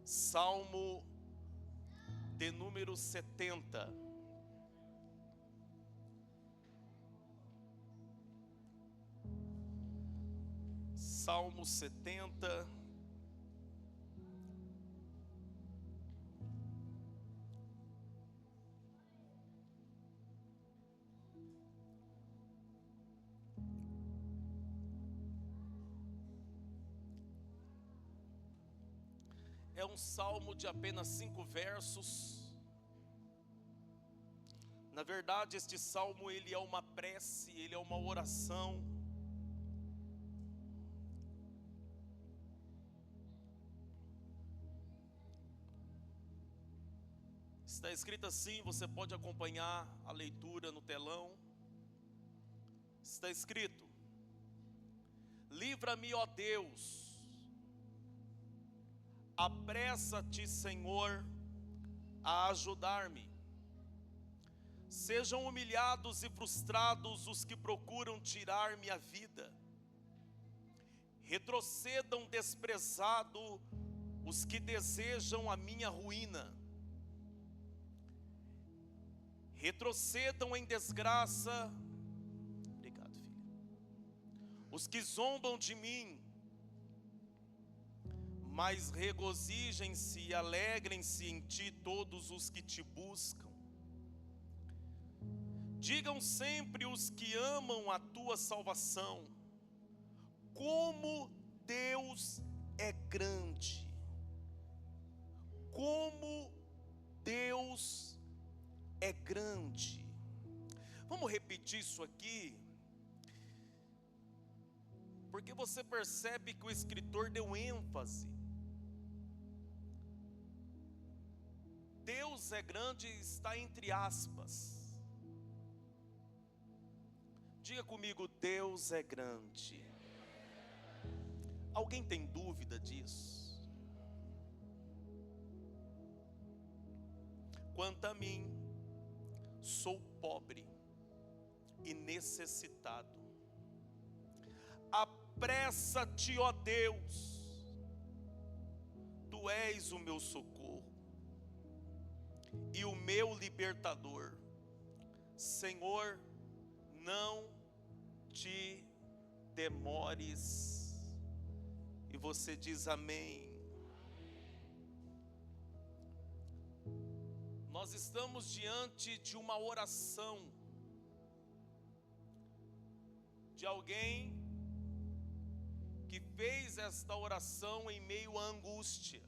Salmo de número 70. Salmo 70. É um salmo de apenas 5 versos. Na verdade, este salmo ele é uma prece, ele é uma oração. Está escrito assim, você pode acompanhar a leitura no telão. Está escrito: livra-me, ó Deus. Apressa-te, Senhor, a ajudar-me. Sejam humilhados e frustrados os que procuram tirar minha vida. Retrocedam desprezado os que desejam a minha ruína. Retrocedam em desgraça. Obrigado, filho. Os que zombam de mim. Mas regozijem-se e alegrem-se em ti todos os que te buscam. Digam sempre os que amam a tua salvação, como Deus é grande, como Deus é grande. Vamos repetir isso aqui, porque você percebe que o escritor deu ênfase. Deus é grande está entre aspas. Diga comigo, Deus é grande. Alguém tem dúvida disso? Quanto a mim, sou pobre e necessitado. Apressa-te, ó Deus, tu és o meu socorro e o meu libertador. Senhor, não te demores. E você diz amém. Nós estamos diante de uma oração de alguém que fez esta oração em meio à angústia,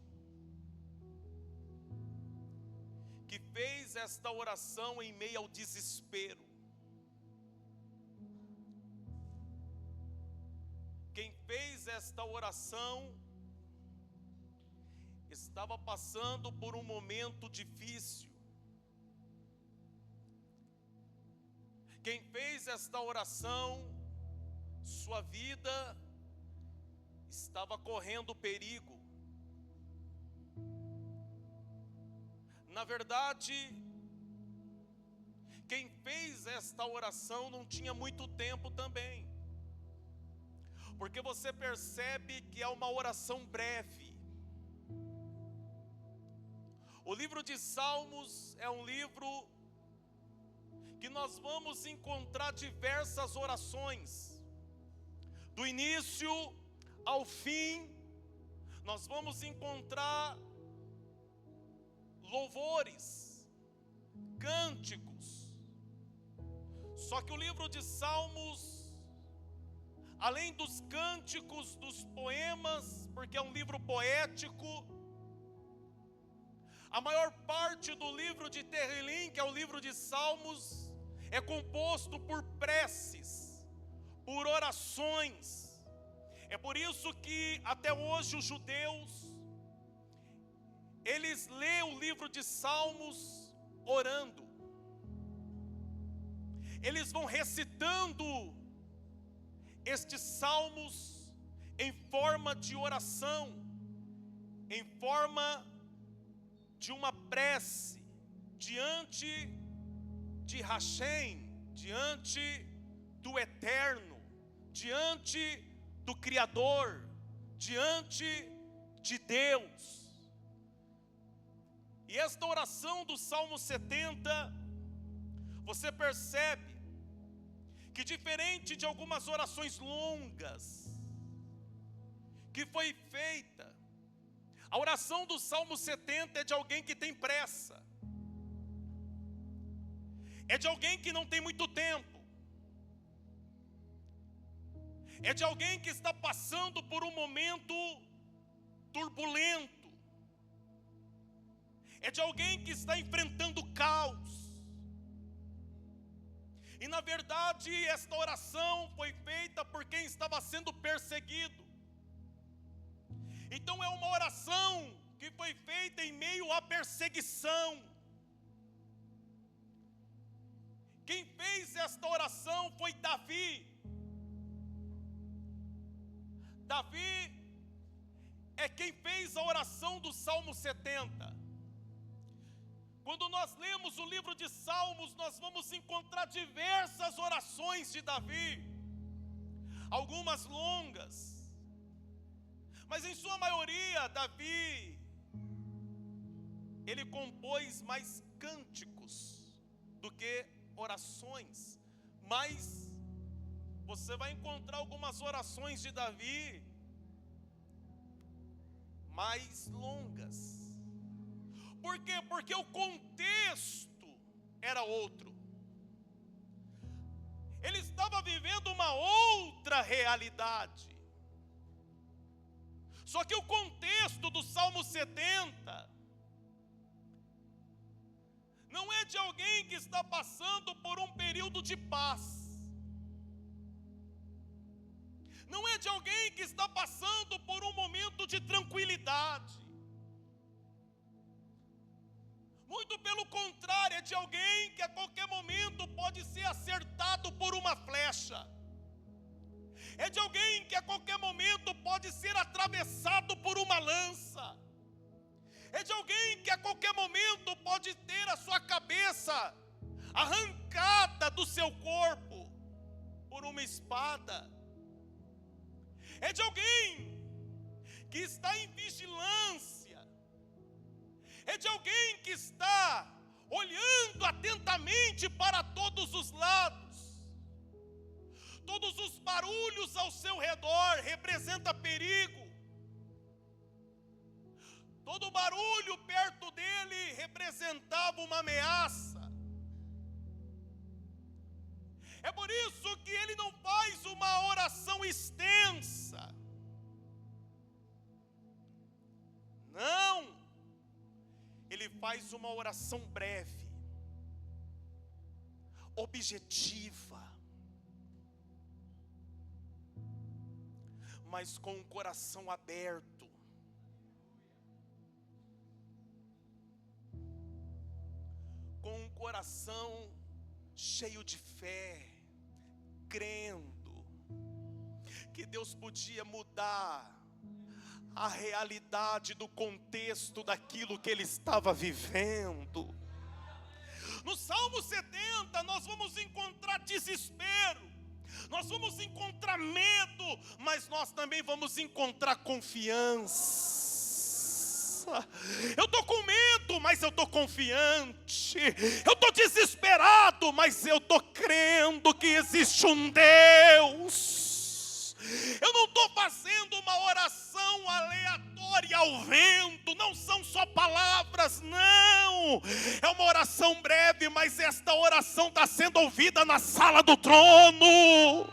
que fez esta oração em meio ao desespero. Quem fez esta oração estava passando por um momento difícil. Quem fez esta oração, sua vida estava correndo perigo. Na verdade, quem fez esta oração não tinha muito tempo também. Porque você percebe que é uma oração breve. O livro de Salmos é um livro que nós vamos encontrar diversas orações. Do início ao fim, nós vamos encontrar louvores, cânticos. Só que o livro de Salmos, além dos cânticos, dos poemas, porque é um livro poético, a maior parte do livro de Terrilim, que é o livro de Salmos, é composto por preces, por orações. É por isso que até hoje os judeus, eles lêem o livro de Salmos orando. Eles vão recitando estes salmos em forma de oração, em forma de uma prece, diante de Hashem, diante do Eterno, diante do Criador, diante de Deus. E esta oração do Salmo 70, você percebe que diferente de algumas orações longas que foi feita, a oração do Salmo 70 é de alguém que tem pressa. É de alguém que não tem muito tempo. É de alguém que está passando por um momento turbulento. É de alguém que está enfrentando caos. E na verdade esta oração foi feita por quem estava sendo perseguido. Então é uma oração que foi feita em meio à perseguição. Quem fez esta oração foi Davi. Davi é quem fez a oração do Salmo 70. Quando nós lemos o livro de Salmos, nós vamos encontrar diversas orações de Davi, algumas longas, mas em sua maioria, Davi, ele compôs mais cânticos do que orações, mas você vai encontrar algumas orações de Davi mais longas. Por quê? Porque o contexto era outro. Ele estava vivendo uma outra realidade. Só que o contexto do Salmo 70 não é de alguém que está passando por um período de paz. Não é de alguém que está passando por um momento de tranquilidade. Muito pelo contrário, é de alguém que a qualquer momento pode ser acertado por uma flecha. É de alguém que a qualquer momento pode ser atravessado por uma lança. É de alguém que a qualquer momento pode ter a sua cabeça arrancada do seu corpo por uma espada. É de alguém que está em vigilância. É de alguém que está olhando atentamente para todos os lados. Todos os barulhos ao seu redor representam perigo. Todo barulho perto dele representava uma ameaça. É por isso que ele não faz uma oração extensa. Não. Ele faz uma oração breve, objetiva, mas com o coração aberto. Com um coração cheio de fé, crendo que Deus podia mudar a realidade do contexto daquilo que ele estava vivendo. No Salmo 70 nós vamos encontrar desespero, nós vamos encontrar medo, mas nós também vamos encontrar confiança. Eu estou com medo, mas eu estou confiante. Eu estou desesperado, mas eu estou crendo que existe um Deus. Eu não estou fazendo uma oração aleatória ao vento. Não são só palavras, não. É uma oração breve, mas esta oração está sendo ouvida na sala do trono.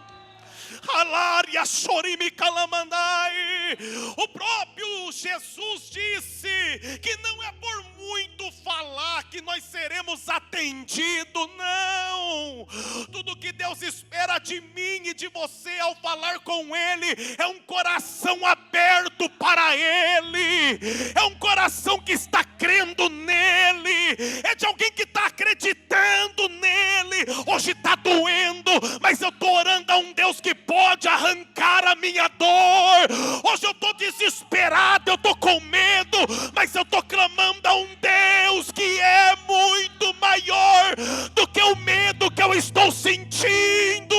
O próprio Jesus disse que não é por muito falar que nós seremos atendidos, não. Tudo que Deus espera de mim e de você ao falar com Ele é um coração aberto para Ele, é um coração que está crendo nele, é de alguém que está acreditando nele. Hoje está doendo, mas eu estou orando a um Deus que pode arrancar a minha dor. Hoje eu estou desesperado, eu estou com medo, mas eu estou clamando a um Deus que é muito maior do que o medo que eu estou sentindo.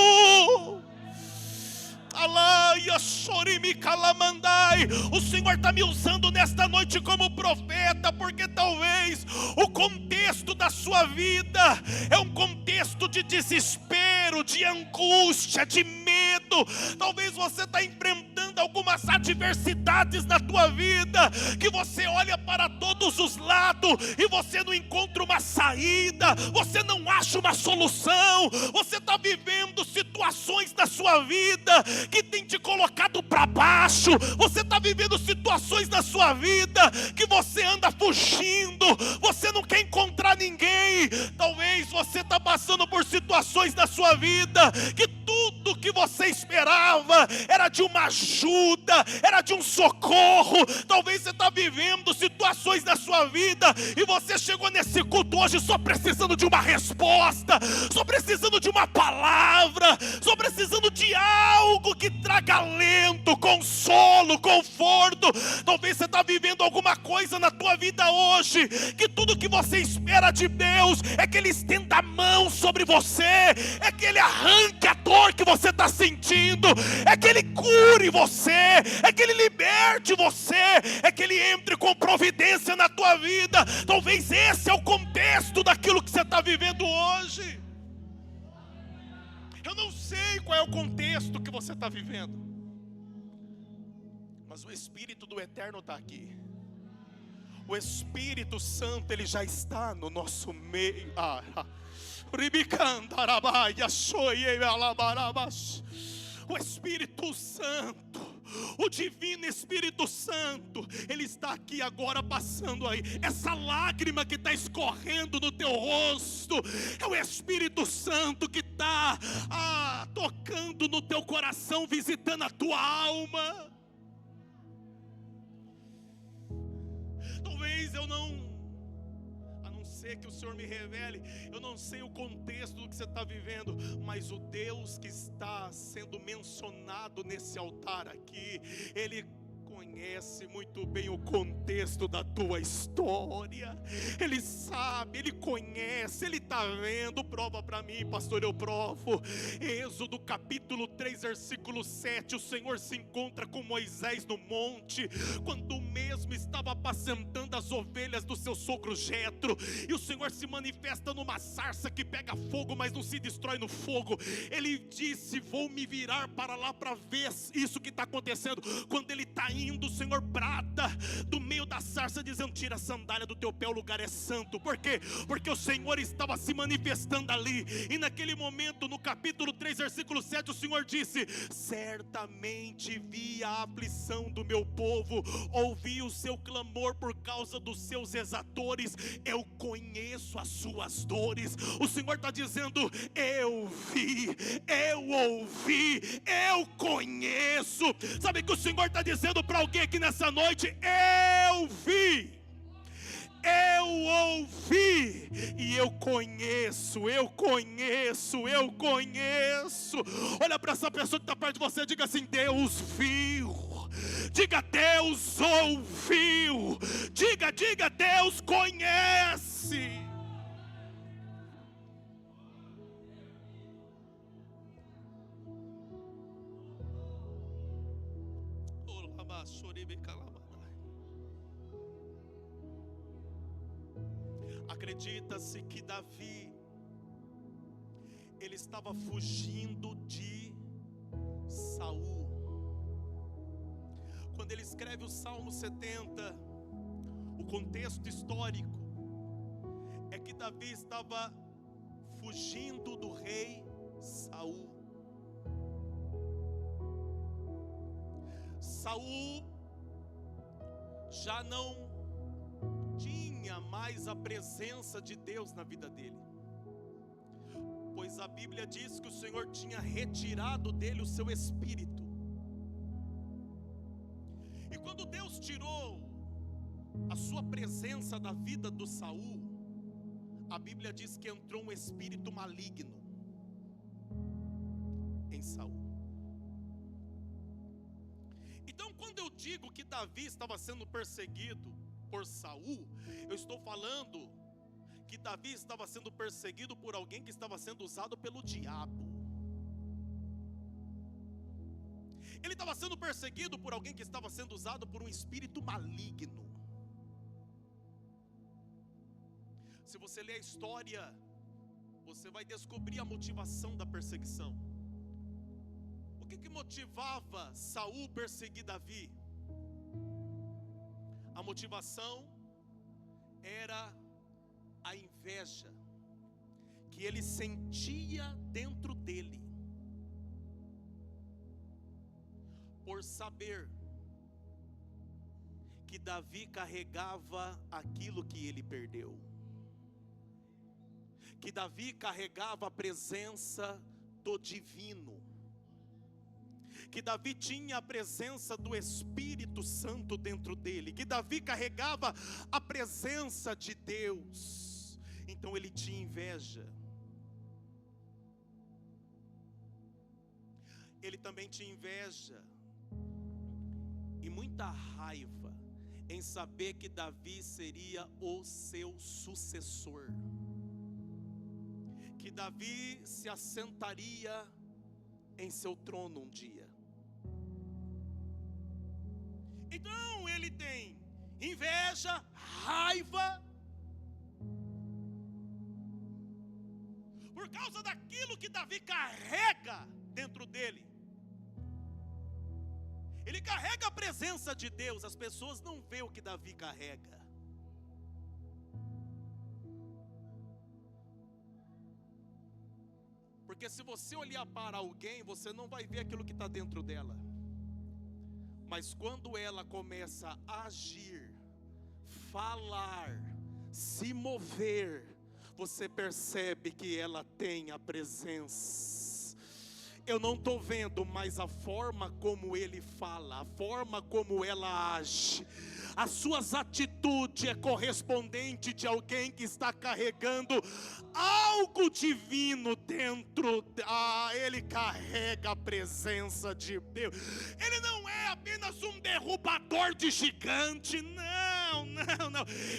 O Senhor está me usando nesta noite como profeta, porque talvez o contexto da sua vida é um contexto de desespero, de angústia, de medo. Talvez você está enfrentando algumas adversidades na tua vida, que você olha para todos os lados e você não encontra uma saída, você não acha uma solução. Você está vivendo situações na sua vida que tem te colocado para baixo. Você está vivendo situações na sua vida que você anda fugindo, você não quer encontrar ninguém. Talvez você está passando por situações na sua vida que tudo que você esperava era de uma ajuda, era de um socorro. Talvez você está vivendo situações na sua vida e você chegou nesse culto hoje só precisando de uma resposta, só precisando de uma palavra, só precisando de algo que traga alento, consolo, conforto. Talvez você está vivendo alguma coisa na tua vida hoje, que tudo que você espera de Deus é que Ele estenda a mão sobre você, é que Ele arranque a dor que você está sentindo, é que Ele cure você, é que Ele liberte você, é que Ele entre com providência na tua vida. Talvez esse é o contexto daquilo que você está vivendo hoje. Eu não sei qual é o contexto que você está vivendo, mas o Espírito do Eterno está aqui. O Espírito Santo, Ele já está no nosso meio. O Espírito Santo, o Divino Espírito Santo, Ele está aqui agora passando aí. Essa lágrima que está escorrendo no teu rosto é o Espírito Santo que está tocando no teu coração, visitando a tua alma. Talvez eu não, a não ser que o Senhor me revele, eu não sei o contexto do que você está vivendo, mas o Deus que está sendo mencionado nesse altar aqui, Ele conhece muito bem o contexto da tua história. Ele sabe, Ele conhece, Ele está vendo. Prova para mim, pastor, eu provo. Êxodo capítulo 3, versículo 7. O Senhor se encontra com Moisés no monte, quando o mesmo estava apacentando as ovelhas do seu sogro Jetro, e o Senhor se manifesta numa sarça que pega fogo, mas não se destrói no fogo. Ele disse: vou me virar para lá para ver isso que está acontecendo. Quando ele está indo, o Senhor brada do meio da sarça dizendo: tira a sandália do teu pé, o lugar é santo. Por quê? Porque o Senhor estava se manifestando ali. E naquele momento, no capítulo 3, versículo 7, o Senhor disse: certamente vi a aflição do meu povo, ouvi o seu clamor por causa dos seus exatores, eu conheço as suas dores. O Senhor está dizendo: eu vi, eu ouvi, eu conheço. Sabe que o Senhor está dizendo para alguém aqui nessa noite: eu vi, eu ouvi e eu conheço, eu conheço, eu conheço. Olha para essa pessoa que está perto de você, diga assim: Deus viu. Diga: Deus ouviu. Diga: Deus conhece. Acredita-se que Davi, ele estava fugindo de Saul. Quando ele escreve o Salmo 70, o contexto histórico é que Davi estava fugindo do rei Saul. Saul já não tinha mais a presença de Deus na vida dele, pois a Bíblia diz que o Senhor tinha retirado dele o seu espírito. E quando Deus tirou a sua presença da vida do Saul, a Bíblia diz que entrou um espírito maligno em Saul. Então, quando eu digo que Davi estava sendo perseguido por Saul, eu estou falando que Davi estava sendo perseguido por alguém que estava sendo usado pelo diabo. Ele estava sendo perseguido por alguém que estava sendo usado por um espírito maligno. Se você ler a história, você vai descobrir a motivação da perseguição. O que motivava Saul perseguir Davi? A motivação era a inveja que ele sentia dentro dele, por saber que Davi carregava aquilo que ele perdeu, que Davi carregava a presença do divino, que Davi tinha a presença do Espírito Santo dentro dele, que Davi carregava a presença de Deus. Então ele tinha inveja. Ele também tinha inveja e muita raiva em saber que Davi seria o seu sucessor, que Davi se assentaria em seu trono um dia. Então ele tem inveja, raiva, por causa daquilo que Davi carrega dentro dele. Ele carrega a presença de Deus. As pessoas não veem o que Davi carrega. Porque se você olhar para alguém, você não vai ver aquilo que está dentro dela. Mas quando ela começa a agir, falar, se mover, você percebe que ela tem a presença. Eu não estou vendo, mas a forma como ele fala, a forma como ela age, as suas atitudes é correspondente de alguém que está carregando algo divino dentro. Ele carrega a presença de Deus. Ele não é apenas um derrubador de gigante, não.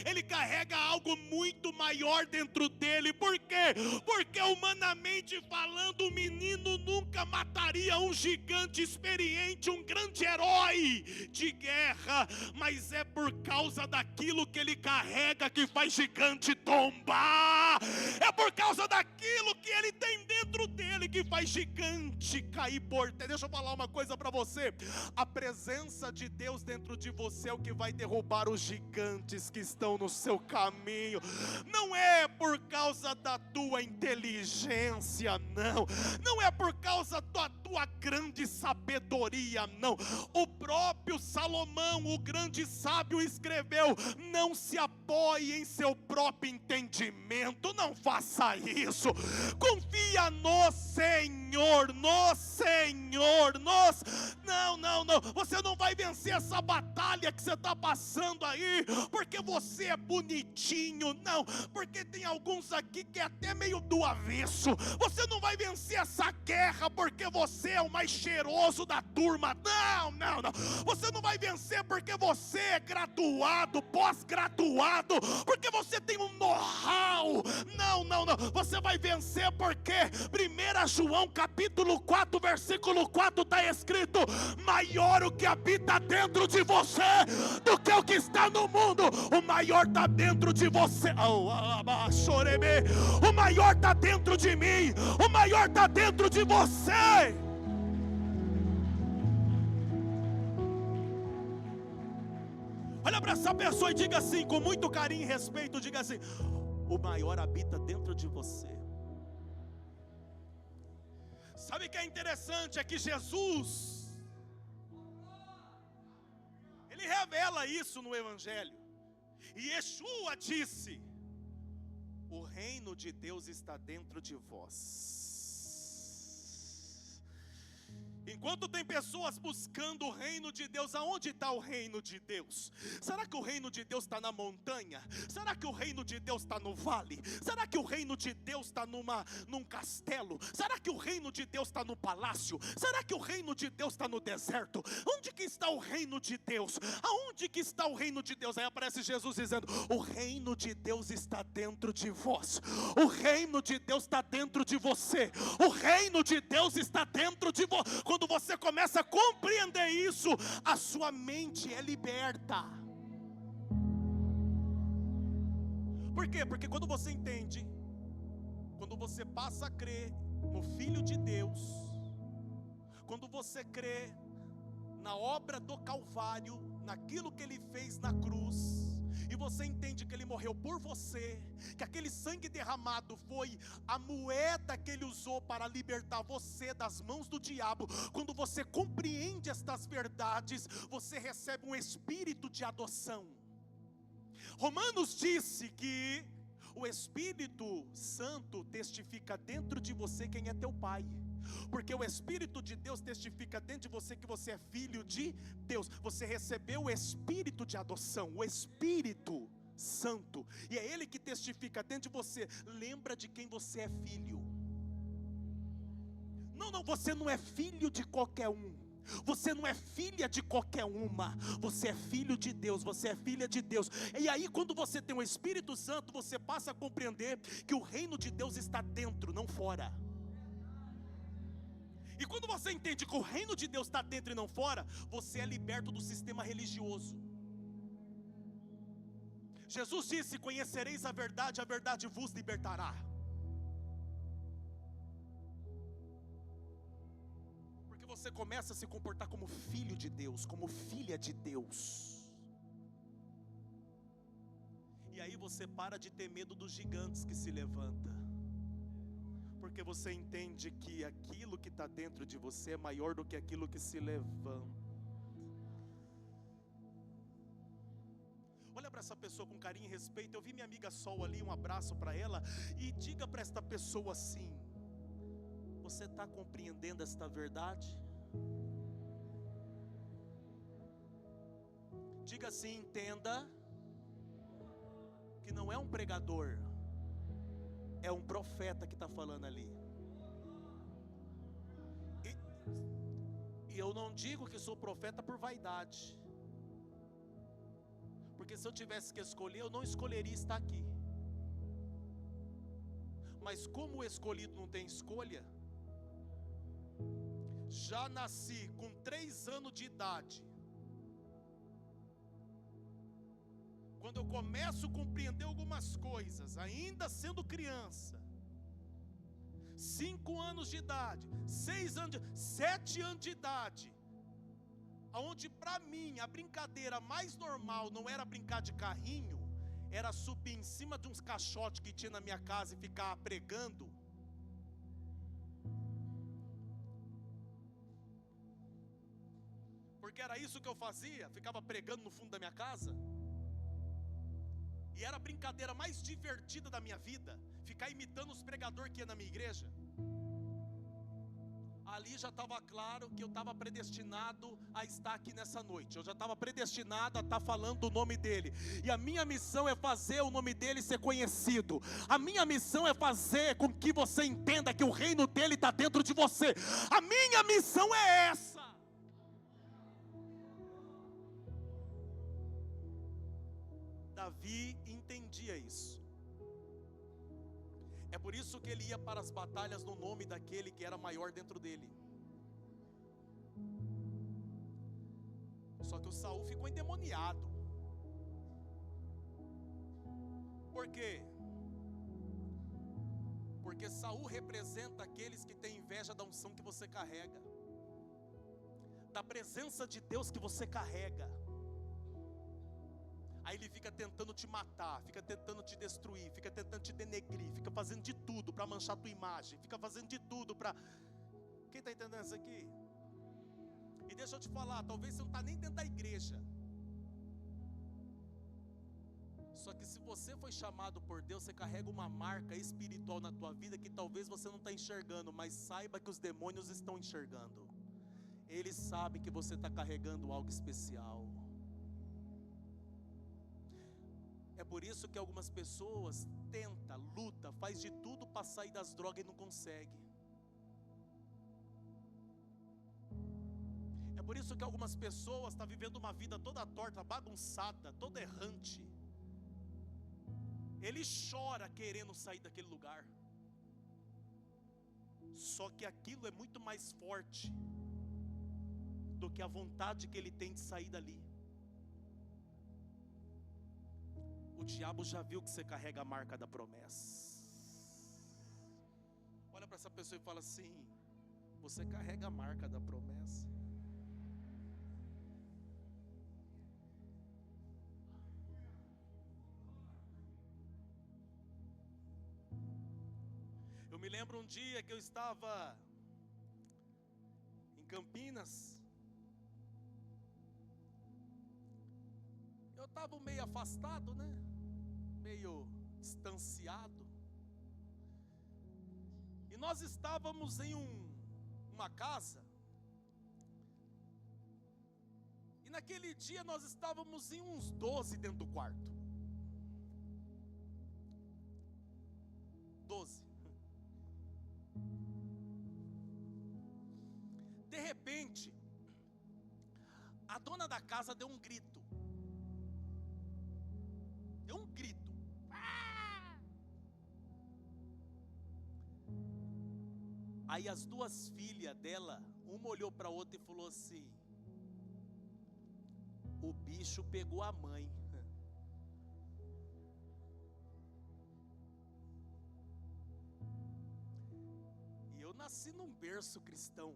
Ele carrega algo muito maior dentro dele. Por quê? Porque humanamente falando, o menino nunca mataria um gigante experiente, um grande herói de guerra, mas é por causa daquilo que ele carrega que faz gigante tombar. É por causa daquilo que ele tem dentro dele que faz gigante cair por terra. Deixa eu falar uma coisa para você. A presença de Deus dentro de você é o que vai derrubar os gigantes que estão no seu caminho. Não é por causa da tua inteligência, não. Não é por causa da tua grande sabedoria, não. O próprio Salomão, o grande sábio, escreveu: não se apoie em seu próprio entendimento. Não faça isso. Confia no Senhor, no Senhor. Não. Você não vai vencer essa batalha que você está passando aí porque você é bonitinho, não. Porque tem alguns aqui que é até meio do avesso. Você não vai vencer essa guerra porque você é o mais cheiroso da turma. Não. Você não vai vencer porque você é graduado, pós-graduado, porque você tem um know-how. Não. Você vai vencer porque 1 João capítulo 4, versículo 4 está escrito: maior o que habita dentro de você do que o que está no mundo. O maior está dentro de você. O maior está dentro de mim. O maior está dentro de você. Olha para essa pessoa e diga assim, com muito carinho e respeito, diga assim: o maior habita dentro de você. Sabe o que é interessante? É que Jesus, Ele revela isso no Evangelho. E Yeshua disse: o reino de Deus está dentro de vós. Enquanto tem pessoas buscando o reino de Deus, aonde está o reino de Deus? Será que o reino de Deus está na montanha? Será que o reino de Deus está no vale? Será que o reino de Deus está num castelo? Será que o reino de Deus está no palácio? Será que o reino de Deus está no deserto? Onde que está o reino de Deus? Aonde que está o reino de Deus? Aí aparece Jesus dizendo: o reino de Deus está dentro de vós. O reino de Deus está dentro de você. O reino de Deus está dentro de você. Quando você começa a compreender isso, a sua mente é liberta. Por quê? Porque quando você entende, quando você passa a crer no Filho de Deus, quando você crê na obra do Calvário, naquilo que Ele fez na cruz, e você entende que Ele morreu por você, que aquele sangue derramado foi a moeda que Ele usou para libertar você das mãos do diabo. Quando você compreende estas verdades, você recebe um espírito de adoção. Romanos disse que o Espírito Santo testifica dentro de você quem é teu pai. Porque o Espírito de Deus testifica dentro de você que você é filho de Deus. Você recebeu o Espírito de adoção, o Espírito Santo, e é Ele que testifica dentro de você. Lembra de quem você é filho. Não, você não é filho de qualquer um. Você não é filha de qualquer uma. Você é filho de Deus, você é filha de Deus. E aí quando você tem o Espírito Santo, você passa a compreender que o reino de Deus está dentro, não fora. E quando você entende que o reino de Deus está dentro e não fora, você é liberto do sistema religioso. Jesus disse: conhecereis a verdade vos libertará. Porque você começa a se comportar como filho de Deus, como filha de Deus. E aí você para de ter medo dos gigantes que se levantam. Porque você entende que aquilo que está dentro de você é maior do que aquilo que se levanta. Olha para essa pessoa com carinho e respeito. Eu vi minha amiga Sol ali, um abraço para ela. E diga para esta pessoa assim: você está compreendendo esta verdade? Diga assim: entenda que não é um pregador, é um profeta que está falando ali. E eu não digo que sou profeta por vaidade, porque se eu tivesse que escolher, eu não escolheria estar aqui. Mas como o escolhido não tem escolha, já nasci com 3 anos de idade. Quando eu começo a compreender algumas coisas, ainda sendo criança, 5 anos de idade, 6 anos, 7 anos de idade, onde para mim a brincadeira mais normal não era brincar de carrinho, era subir em cima de uns caixotes que tinha na minha casa e ficar pregando. Porque era isso que eu fazia, ficava pregando no fundo da minha casa. E era a brincadeira mais divertida da minha vida, ficar imitando os pregadores que ia na minha igreja. Ali já estava claro que eu estava predestinado a estar aqui nessa noite. Eu já estava predestinado a estar falando o nome dele. E a minha missão é fazer o nome dele ser conhecido. A minha missão é fazer com que você entenda que o reino dele está dentro de você. A minha missão é essa. Davi entendia isso. É por isso que ele ia para as batalhas no nome daquele que era maior dentro dele. Só que o Saul ficou endemoniado. Por quê? Porque Saul representa aqueles que têm inveja da unção que você carrega, da presença de Deus que você carrega. Aí ele fica tentando te matar, fica tentando te destruir, fica tentando te denegrir, fica fazendo de tudo para manchar a tua imagem, fica fazendo de tudo para... Quem está entendendo isso aqui? E deixa eu te falar, talvez você não está nem dentro da igreja. Só que se você foi chamado por Deus, você carrega uma marca espiritual na tua vida que talvez você não está enxergando, mas saiba que os demônios estão enxergando. Eles sabem que você está carregando algo especial. É por isso que algumas pessoas tentam, lutam, faz de tudo para sair das drogas e não consegue. É por isso que algumas pessoas estão vivendo uma vida toda torta, bagunçada, toda errante. Ele chora querendo sair daquele lugar. Só que aquilo é muito mais forte do que a vontade que ele tem de sair dali. O diabo já viu que você carrega a marca da promessa. Olha para essa pessoa e fala assim: você carrega a marca da promessa. Eu me lembro um dia que eu estava em Campinas. Eu estava meio afastado, né? Meio distanciado. E nós estávamos em uma casa. E naquele dia nós estávamos em uns 12 dentro do quarto. 12. De repente, a dona da casa deu um grito. Deu um grito. Aí as duas filhas dela, uma olhou para a outra e falou assim: o bicho pegou a mãe. E eu nasci num berço cristão.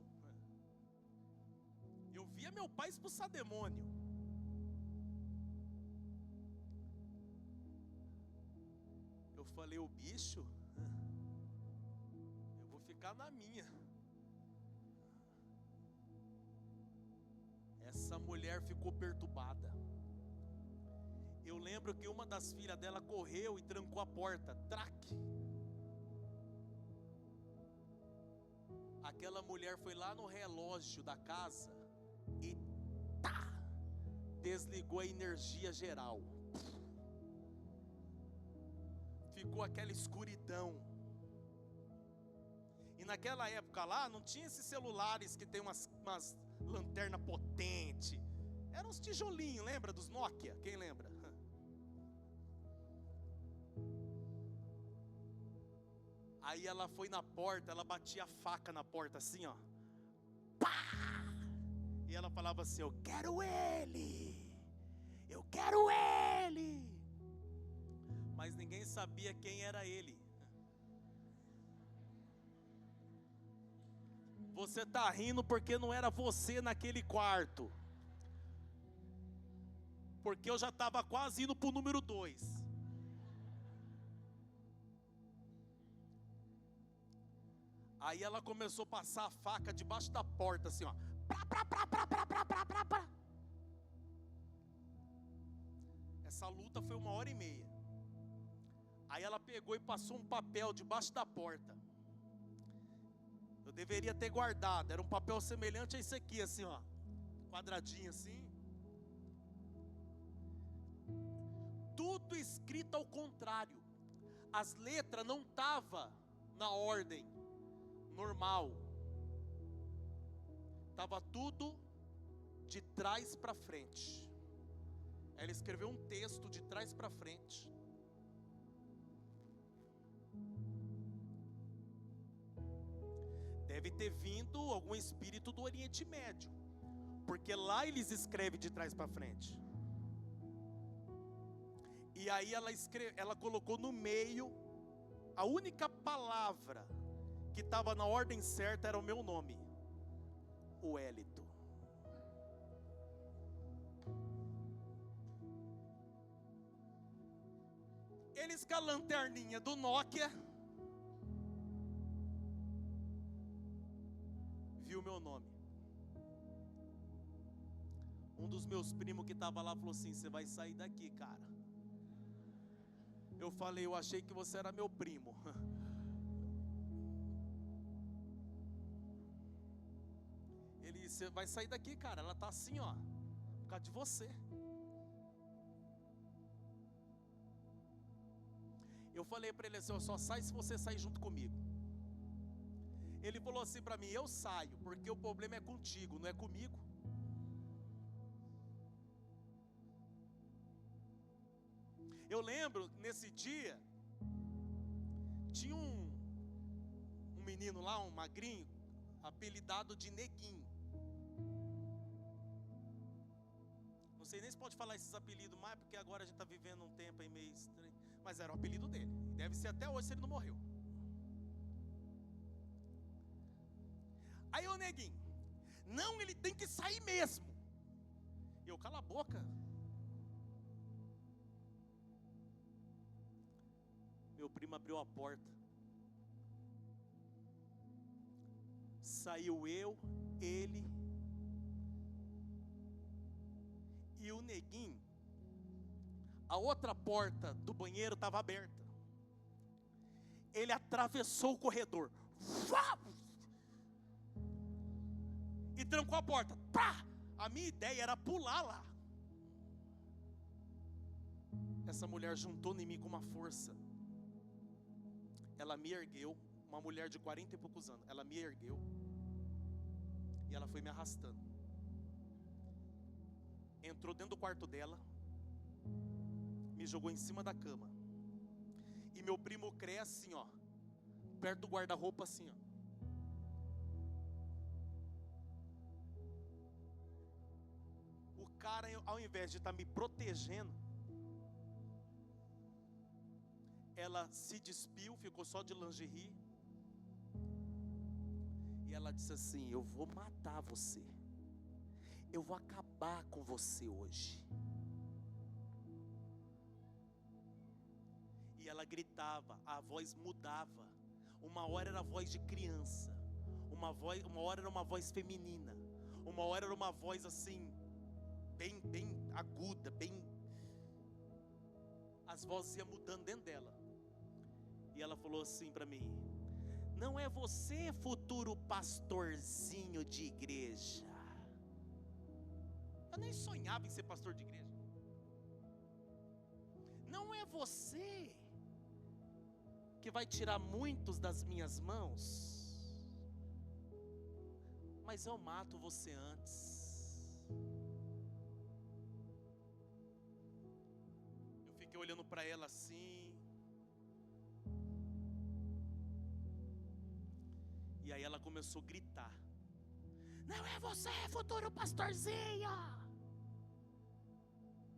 Eu via meu pai expulsar demônio. Eu falei: o bicho? Eu vou ficar na minha. Essa mulher ficou perturbada. Eu lembro que uma das filhas dela correu e trancou a porta. Traque. Aquela mulher foi lá no relógio da casa e desligou a energia geral. Ficou aquela escuridão. E naquela época lá não tinha esses celulares que tem umas lanternas potentes. Eram uns tijolinhos, lembra dos Nokia? Quem lembra? Aí ela foi na porta, ela batia a faca na porta assim, ó. Pá! E ela falava assim: eu quero ele, eu quero ele. Mas ninguém sabia quem era ele. Você está rindo porque não era você naquele quarto. Porque eu já estava quase indo para o número 2. Aí ela começou a passar a faca debaixo da porta assim, ó. Essa luta foi 1h30. Aí ela pegou e passou um papel debaixo da porta. Eu deveria ter guardado. Era um papel semelhante a esse aqui, assim, ó. Quadradinho assim. Tudo escrito ao contrário. As letras não estavam na ordem normal. Estava tudo de trás para frente. Ela escreveu um texto de trás para frente. Deve ter vindo algum espírito do Oriente Médio, porque lá eles escrevem de trás para frente. E aí ela colocou no meio, a única palavra que estava na ordem certa era o meu nome, o Wellington. Eles com a lanterninha do Nokia viu meu nome. Um dos meus primos que estava lá falou assim: você vai sair daqui, cara. Eu falei: eu achei que você era meu primo. Ele: você vai sair daqui, cara. Ela tá assim, ó, por causa de você. Eu falei para ele assim: eu só saio se você sair junto comigo. Ele falou assim para mim: eu saio, porque o problema é contigo, não é comigo. Eu lembro, nesse dia, tinha um menino lá, um magrinho, apelidado de Neguinho. Não sei nem se pode falar esses apelidos mais, porque agora a gente está vivendo um tempo aí meio Mas era o apelido dele. Deve ser até hoje se ele não morreu. Aí o neguinho, não, ele tem que sair mesmo. Eu, cala a boca. Meu primo abriu a porta. Saiu eu, ele e o neguinho. A outra porta do banheiro estava aberta. Ele atravessou o corredor e trancou a porta. Pá! A minha ideia era pular lá. Essa mulher juntou em mim com uma força. Ela me ergueu. Uma mulher de 40 e poucos anos. Ela me ergueu. E ela foi me arrastando. Entrou dentro do quarto dela. Me jogou em cima da cama. E meu primo cresce assim, ó, perto do guarda-roupa assim, ó. O cara, ao invés de estar me protegendo, ela se despiu, ficou só de lingerie. E ela disse assim: eu vou matar você. Eu vou acabar com você hoje. E ela gritava, a voz mudava. Uma hora era a voz de criança, uma hora era uma voz feminina, uma hora era uma voz assim, bem aguda, as vozes iam mudando dentro dela. E ela falou assim para mim: não é você, futuro pastorzinho de igreja? Eu nem sonhava em ser pastor de igreja. Não é você que vai tirar muitos das minhas mãos, mas eu mato você antes. Eu fiquei olhando para ela assim, e aí ela começou a gritar: não é você, futuro pastorzinho.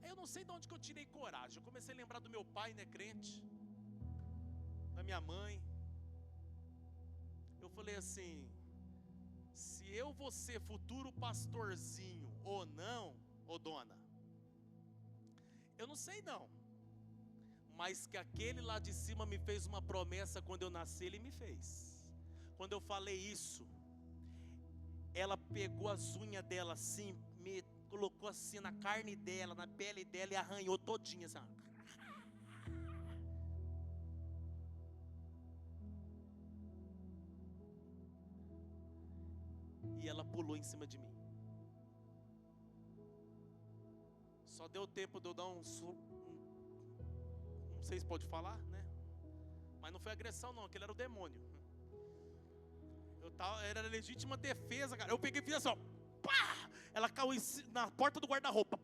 Eu não sei de onde que eu tirei coragem. Eu comecei a lembrar do meu pai, né, crente, da minha mãe. Eu falei assim: se eu vou ser futuro pastorzinho ou não, ô dona, eu não sei não, mas que aquele lá de cima me fez uma promessa quando eu nasci, ele me fez. Quando eu falei isso, ela pegou as unhas dela assim, me colocou assim na carne dela, na pele dela, e arranhou todinha assim. E ela pulou em cima de mim. Só deu tempo de eu dar não sei se pode falar, né? Mas não foi agressão não, aquele era o demônio. Era legítima defesa, cara. Eu peguei e fiz assim, ó, pá! Ela caiu na porta do guarda-roupa.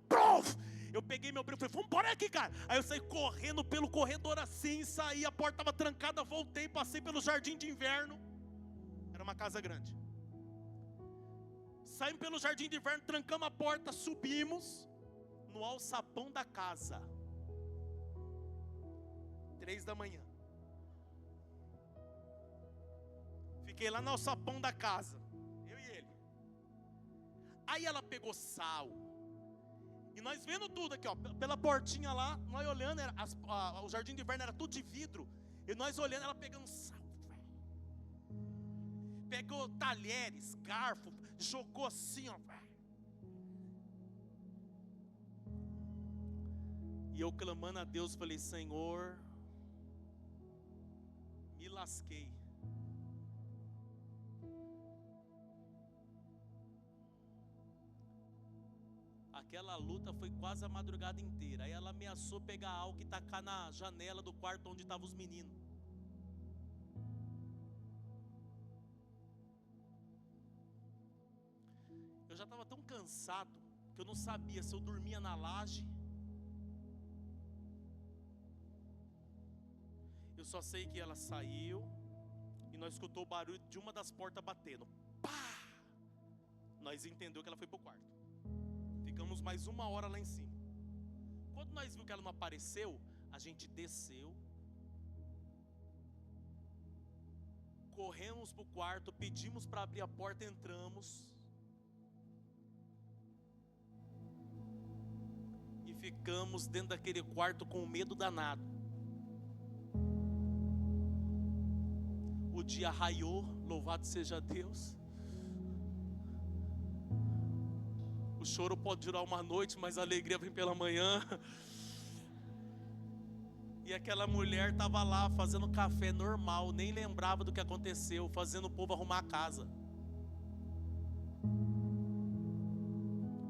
Eu peguei meu primo e falei: vamos embora aqui, cara. Aí eu saí correndo pelo corredor assim, saí, a porta estava trancada, voltei, passei pelo jardim de inverno. Era uma casa grande. Saímos pelo jardim de inverno, trancamos a porta, subimos no alçapão da casa. 3 da manhã. Fiquei lá no alçapão da casa, eu e ele. Aí ela pegou sal. E nós vendo tudo aqui, ó, pela portinha lá, nós olhando, o jardim de inverno era tudo de vidro. E nós olhando, ela pegando sal. Pegou talheres, garfo, jogou assim, ó. E eu clamando a Deus, falei: Senhor, me lasquei. Aquela luta foi quase a madrugada inteira. Aí ela ameaçou pegar álcool e tacar na janela do quarto onde estavam os meninos. Eu já estava tão cansado que eu não sabia se eu dormia na laje. Eu só sei que ela saiu e nós escutou o barulho de uma das portas batendo. Pá! Nós entendemos que ela foi para o quarto. Ficamos mais 1 hora lá em cima. Quando nós vimos que ela não apareceu, A gente desceu, corremos para o quarto, pedimos para abrir a porta, entramos e ficamos dentro daquele quarto com medo danado. O dia raiou, louvado seja Deus. O choro pode durar uma noite, mas a alegria vem pela manhã. E aquela mulher estava lá fazendo café normal, nem lembrava do que aconteceu, fazendo o povo arrumar a casa.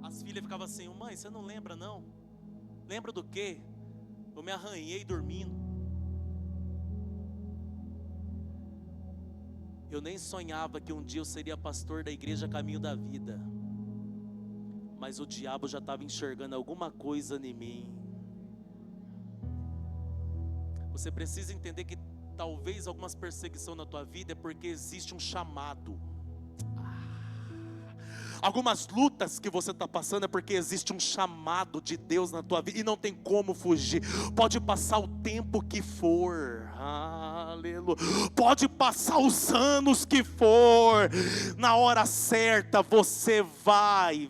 As filhas ficavam assim: mãe, você não lembra não? Lembra do quê? Eu me arranhei dormindo. Eu nem sonhava que um dia eu seria pastor da igreja Caminho da Vida. Mas o diabo já estava enxergando alguma coisa em mim. Você precisa entender que talvez algumas perseguições na tua vida é porque existe um chamado. Algumas lutas que você está passando é porque existe um chamado de Deus na tua vida e não tem como fugir. Pode passar o tempo que for, aleluia. Pode passar os anos que for, na hora certa você vai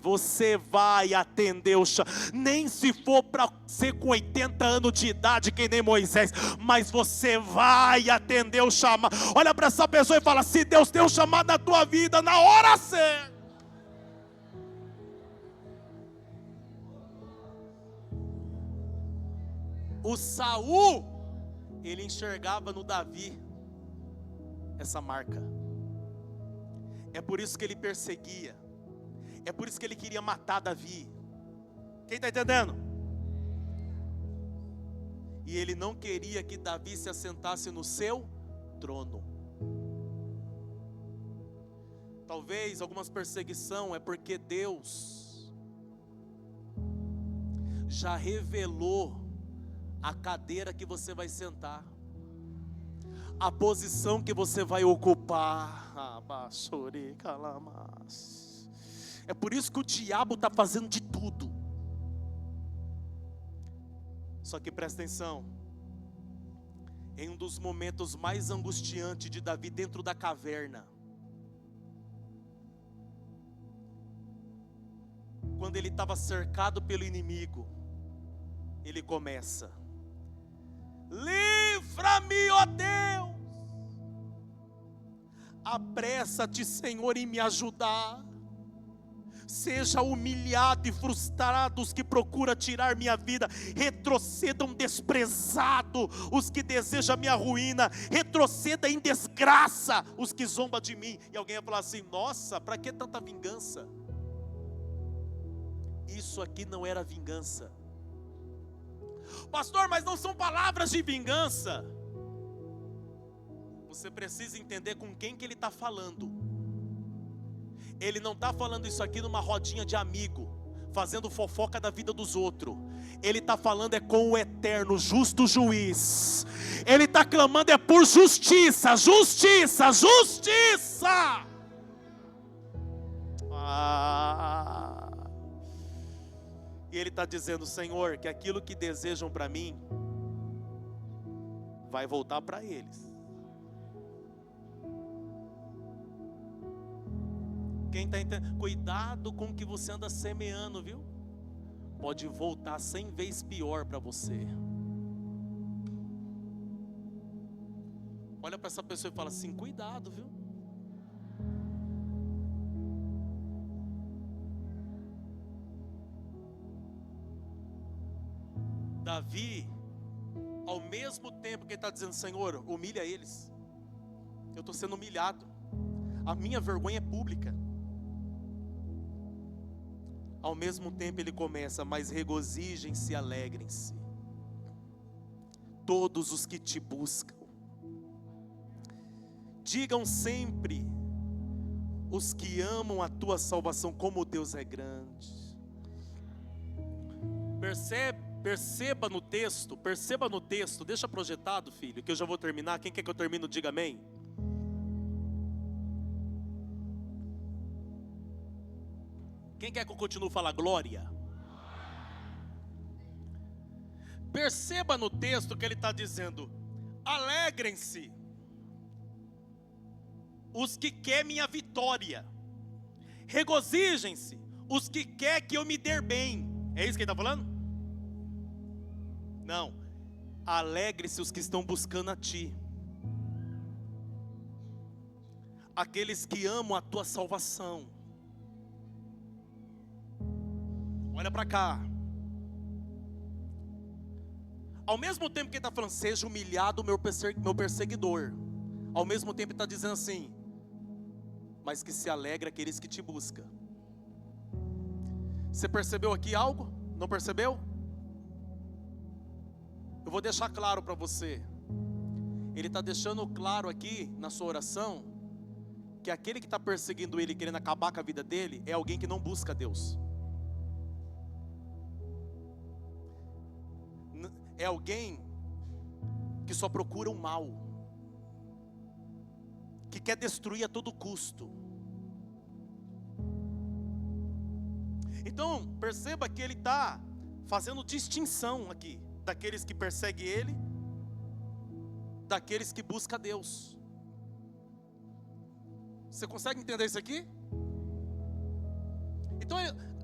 atender o chamado. Nem se for para ser com 80 anos de idade, que nem Moisés, mas você vai atender o chamado. Olha para essa pessoa e fala: se Deus tem um chamado na tua vida, na hora certa. O Saul, ele enxergava no Davi essa marca. É por isso que ele perseguia. É por isso que ele queria matar Davi. Quem está entendendo? E ele não queria que Davi se assentasse no seu trono. Talvez algumas perseguições é porque Deus já revelou a cadeira que você vai sentar, a posição que você vai ocupar. É por isso que o diabo está fazendo de tudo. Só que presta atenção, em um dos momentos mais angustiantes de Davi dentro da caverna, quando ele estava cercado pelo inimigo, ele começa: livra-me, ó Deus, apressa-te, Senhor, em me ajudar. Seja humilhado e frustrado os que procuram tirar minha vida, retrocedam desprezado os que desejam minha ruína, retroceda em desgraça os que zombam de mim. E alguém vai falar assim: nossa, para que tanta vingança? Isso aqui não era vingança. Pastor, mas não são palavras de vingança. Você precisa entender com quem que ele está falando. Ele não está falando isso aqui numa rodinha de amigo, fazendo fofoca da vida dos outros. Ele está falando é com o eterno, justo juiz. Ele está clamando é por justiça, justiça, justiça. E ele está dizendo: Senhor, que aquilo que desejam para mim vai voltar para eles. Quem está entendendo? Cuidado com o que você anda semeando, viu? Pode voltar 100 vezes pior para você. Olha para essa pessoa e fala assim: cuidado, viu? Davi, ao mesmo tempo que ele está dizendo: Senhor, humilha eles, eu estou sendo humilhado, a minha vergonha é pública. Ao mesmo tempo ele começa: mas regozijem-se e alegrem-se todos os que te buscam. Digam sempre os que amam a tua salvação, como Deus é grande. Perceba no texto, deixa projetado, filho, que eu já vou terminar. Quem quer que eu termine, diga amém. Quem quer que eu continue a falar glória? Perceba no texto que ele está dizendo: alegrem-se os que querem minha vitória, regozijem-se os que querem que eu me dê bem. É isso que ele está falando? Não, alegre-se os que estão buscando a ti, aqueles que amam a tua salvação. Olha para cá. Ao mesmo tempo que ele está falando, seja humilhado meu perseguidor, ao mesmo tempo ele está dizendo assim, mas que se alegra aqueles que te buscam. Você percebeu aqui algo? Não percebeu? Eu vou deixar claro para você. Ele está deixando claro aqui na sua oração, que aquele que está perseguindo ele, querendo acabar com a vida dele, é alguém que não busca Deus. É alguém que só procura o mal, que quer destruir a todo custo. Então, perceba que ele está fazendo distinção aqui, daqueles que perseguem ele, daqueles que buscam Deus. Você consegue entender isso aqui? Então,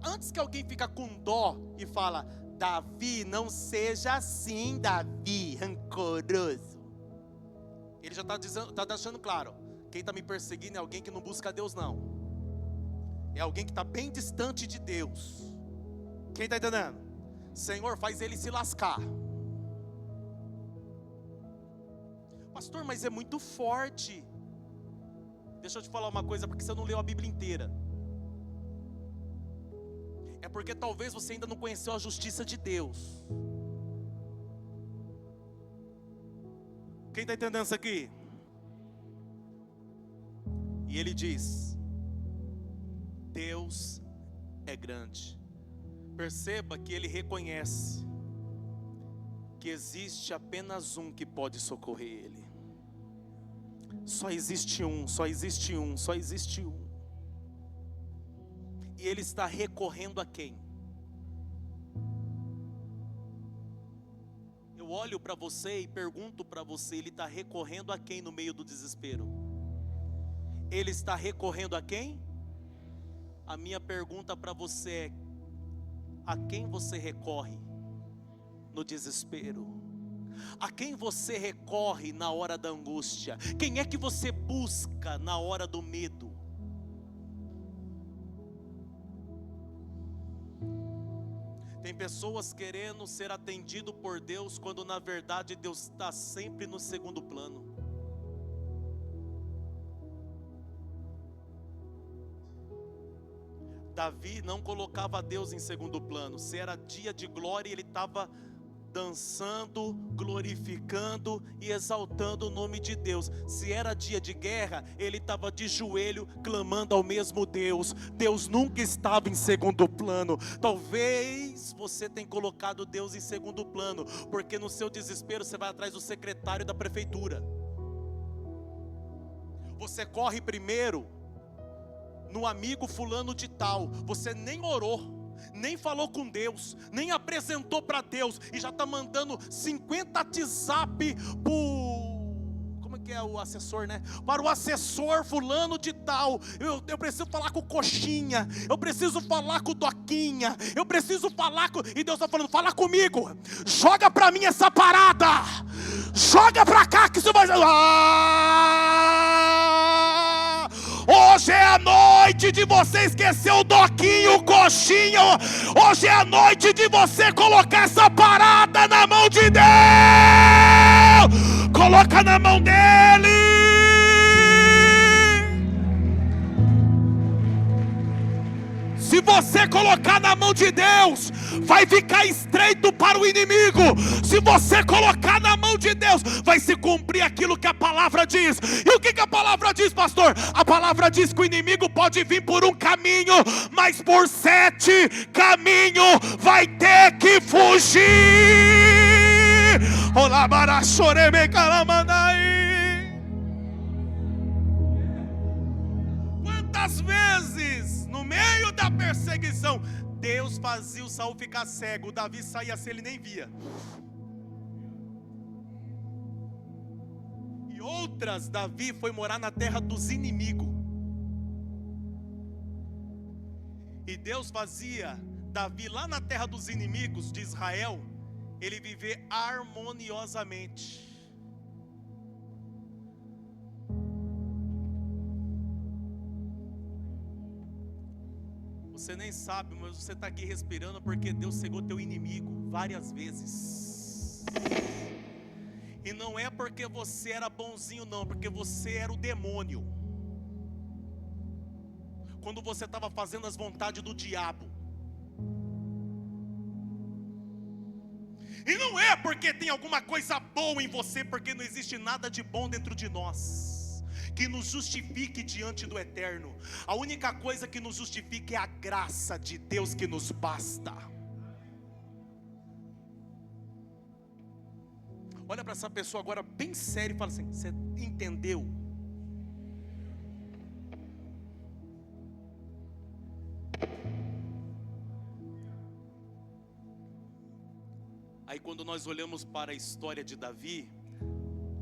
antes que alguém fique com dó e fala, Davi, não seja assim, Davi, rancoroso. Ele já está dizendo, está deixando claro, quem está me perseguindo é alguém que não busca Deus, não. É alguém que está bem distante de Deus. Quem está entendendo? Senhor, faz ele se lascar. Pastor, mas é muito forte. Deixa eu te falar uma coisa, porque você não leu a Bíblia inteira. É porque talvez você ainda não conheceu a justiça de Deus. Quem está entendendo isso aqui? E ele diz, Deus é grande. Perceba que ele reconhece que existe apenas um que pode socorrer ele. Só existe um, só existe um, só existe um. E ele está recorrendo a quem? Eu olho para você e pergunto para você, ele está recorrendo a quem no meio do desespero? Ele está recorrendo a quem? A minha pergunta para você é, a quem você recorre no desespero? A quem você recorre na hora da angústia? Quem é que você busca na hora do medo? Tem pessoas querendo ser atendido por Deus, quando na verdade Deus está sempre no segundo plano. Davi não colocava Deus em segundo plano. Se era dia de glória, ele estava dançando, glorificando e exaltando o nome de Deus. Se era dia de guerra, ele estava de joelho clamando ao mesmo Deus. Deus nunca estava em segundo plano. Talvez você tenha colocado Deus em segundo plano, porque no seu desespero você vai atrás do secretário da prefeitura. Você corre primeiro no amigo fulano de tal. Você nem orou, nem falou com Deus, nem apresentou para Deus, e já está mandando 50 WhatsApp como é que é o assessor, né? Para o assessor fulano de tal. Eu preciso falar com o Coxinha, eu preciso falar com o Doquinha, eu preciso falar com... E Deus está falando, fala comigo, joga para mim essa parada, joga para cá que isso vai... Hoje é a noite de você esquecer o Doquinho, o Coxinha. Hoje é a noite de você colocar essa parada na mão de Deus. Coloca na mão dele. Se você colocar na mão de Deus, vai ficar estreito para o inimigo. Se você colocar na mão de Deus, vai se cumprir aquilo que a palavra diz. E o que a palavra diz, pastor? A palavra diz que o inimigo pode vir por um caminho, mas por 7 caminhos vai ter que fugir. Olá, barachoreme calamandai. Quantas vezes no meio da perseguição Deus fazia o Saul ficar cego, o Davi saía assim, ele nem via. outras, Davi foi morar na terra dos inimigos. E Deus fazia Davi lá na terra dos inimigos de Israel, ele viver harmoniosamente. Você nem sabe, mas você está aqui respirando porque Deus cegou teu inimigo várias vezes. E não é porque você era bonzinho não, porque você era o demônio. Quando você estava fazendo as vontades do diabo. E não é porque tem alguma coisa boa em você, porque não existe nada de bom dentro de nós que nos justifique diante do eterno. A única coisa que nos justifica é a graça de Deus que nos basta. Olha para essa pessoa agora bem sério e fala assim: você entendeu? Aí quando nós olhamos para a história de Davi,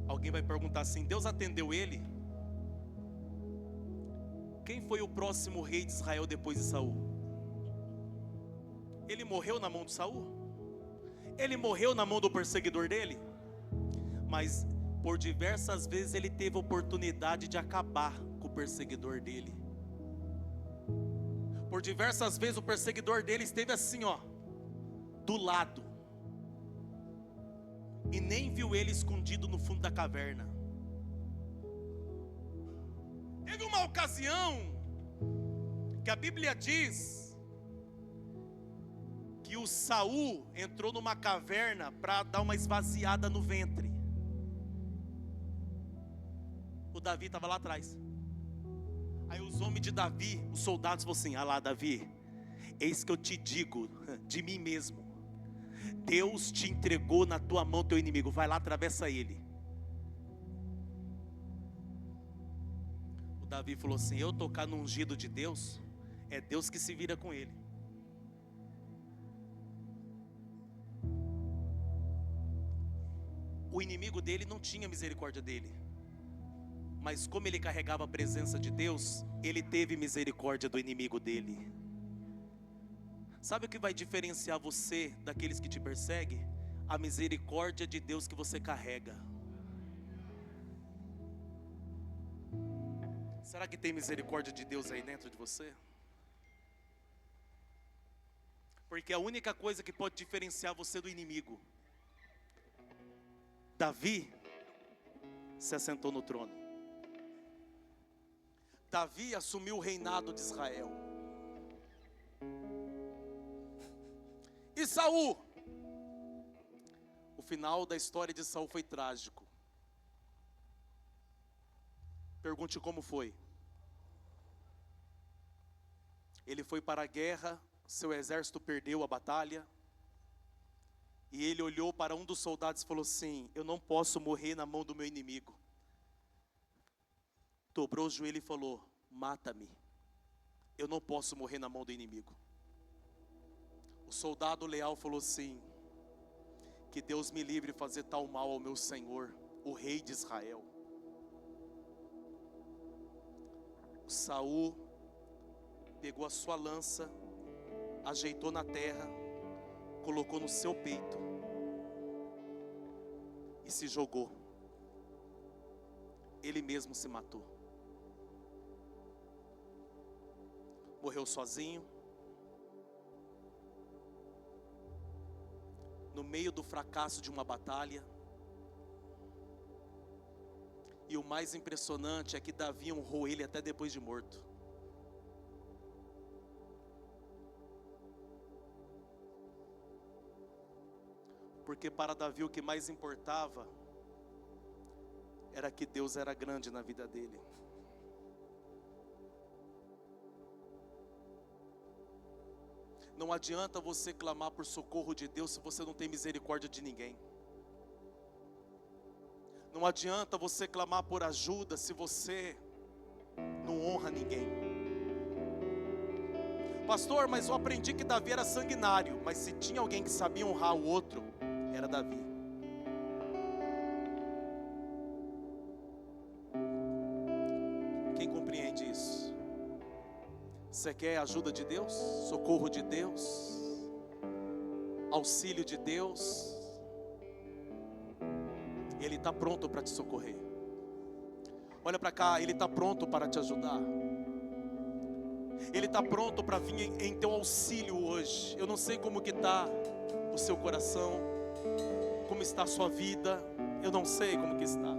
alguém vai perguntar assim: Deus atendeu ele? Quem foi o próximo rei de Israel depois de Saul? Ele morreu na mão de Saul? Ele morreu na mão do perseguidor dele? Mas por diversas vezes ele teve a oportunidade de acabar com o perseguidor dele. Por diversas vezes o perseguidor dele esteve assim, ó, do lado, e nem viu ele escondido no fundo da caverna. Teve uma ocasião que a Bíblia diz que o Saul entrou numa caverna para dar uma esvaziada no ventre. O Davi estava lá atrás. Aí os homens de Davi, os soldados falaram assim: ah lá, Davi, eis que eu te digo de mim mesmo, Deus te entregou na tua mão teu inimigo, vai lá, atravessa ele. O Davi falou assim: eu tocar no ungido de Deus, é Deus que se vira com ele. O inimigo dele não tinha misericórdia dele, mas como ele carregava a presença de Deus, ele teve misericórdia do inimigo dele. Sabe o que vai diferenciar você daqueles que te perseguem? A misericórdia de Deus que você carrega. Será que tem misericórdia de Deus aí dentro de você? Porque a única coisa que pode diferenciar você do inimigo. Davi se assentou no trono. Davi assumiu o reinado de Israel. E Saul? O final da história de Saul foi trágico. Pergunte como foi. Ele foi para a guerra, seu exército perdeu a batalha, e ele olhou para um dos soldados e falou assim: eu não posso morrer na mão do meu inimigo. Dobrou o joelho e falou: mata-me, eu não posso morrer na mão do inimigo. O soldado leal falou assim: que Deus me livre de fazer tal mal ao meu Senhor, o rei de Israel. O Saul pegou a sua lança, ajeitou na terra, colocou no seu peito e se jogou. Ele mesmo se matou. Morreu sozinho, no meio do fracasso de uma batalha. E o mais impressionante é que Davi honrou ele até depois de morto. Porque para Davi o que mais importava era que Deus era grande na vida dele. Não adianta você clamar por socorro de Deus se você não tem misericórdia de ninguém. Não adianta você clamar por ajuda se você não honra ninguém. Pastor, mas eu aprendi que Davi era sanguinário. Mas se tinha alguém que sabia honrar o outro, era Davi. compreende isso? Você quer ajuda de Deus? Socorro de Deus? Auxílio de Deus? Ele está pronto para te socorrer. Olha para cá, Ele está pronto para te ajudar. Ele está pronto para vir em teu auxílio hoje. Eu não sei como que está o seu coração, como está a sua vida. Eu não sei como que está.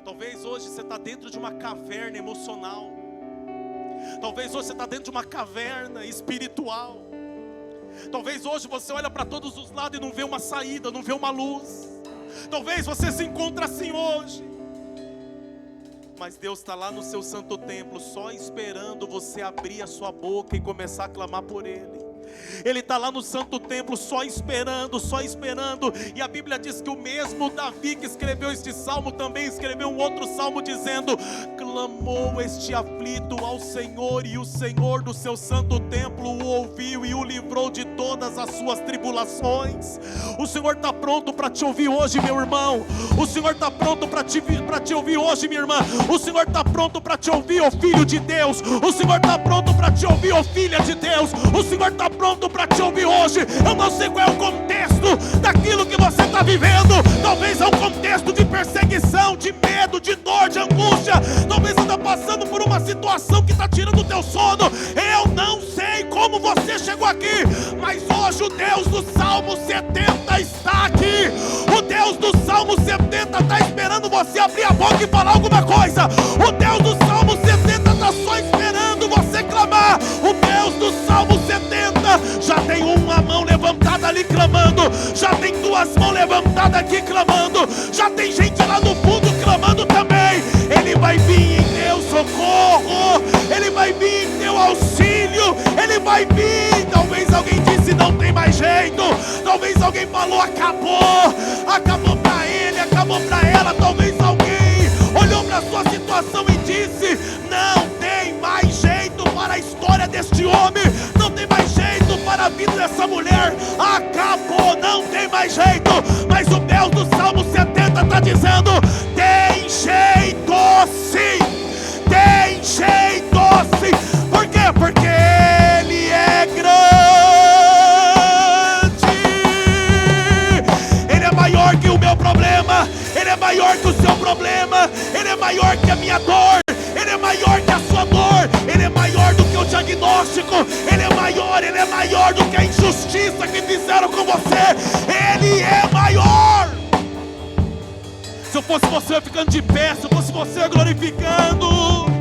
Talvez hoje você está dentro de uma caverna emocional. Talvez hoje você está dentro de uma caverna espiritual. Talvez hoje você olha para todos os lados e não vê uma saída, não vê uma luz. Talvez você se encontre assim hoje. Mas Deus está lá no seu santo templo, só esperando você abrir a sua boca e começar a clamar por Ele. Ele está lá no santo templo só esperando, e a Bíblia diz que o mesmo Davi que escreveu este salmo, também escreveu um outro salmo dizendo: clamou este aflito ao Senhor, e o Senhor do seu santo templo o ouviu e o livrou de todas as suas tribulações. O Senhor está pronto para te ouvir hoje, meu irmão. O Senhor está pronto para te ouvir hoje, minha irmã. O Senhor está pronto para te ouvir, ó filho de Deus. O Senhor está pronto para te ouvir, ó filha de Deus. O Senhor está pronto para te ouvir hoje. Eu não sei qual é o contexto daquilo que você está vivendo. Talvez é um contexto de perseguição, de medo, de dor, de angústia. Talvez você está passando por uma situação que está tirando o teu sono. Eu não sei como você chegou aqui, mas hoje o Deus do Salmo 70 está aqui. O Deus do Salmo 70 está esperando você abrir a boca e falar alguma coisa. O Deus do Salmo 70 está só esperando você clamar. O Deus do Salmo 70 já tem uma mão levantada ali clamando, já tem duas mãos levantadas aqui clamando, já tem gente lá no fundo clamando também. Ele vai vir em teu socorro, Ele vai vir em teu auxílio, Ele vai vir. Talvez alguém disse não tem mais jeito, talvez alguém falou acabou pra ele, acabou pra ela. Talvez alguém olhou pra sua situação e disse: não tem mais jeito para a história deste homem, não tem mais jeito para a vida dessa mulher, acabou, não tem mais jeito. Mas o Deus do Salmo 70 está dizendo: tem jeito sim, tem jeito sim. Por quê? Porque Ele é grande, Ele é maior que o meu problema, Ele é maior que o seu problema, Ele é maior que a minha dor, Ele é maior que a sua dor, Ele é maior do que o diagnóstico, Ele é maior do que a injustiça que fizeram com você. Ele é maior. Se eu fosse você ficando de pé, se eu fosse você glorificando.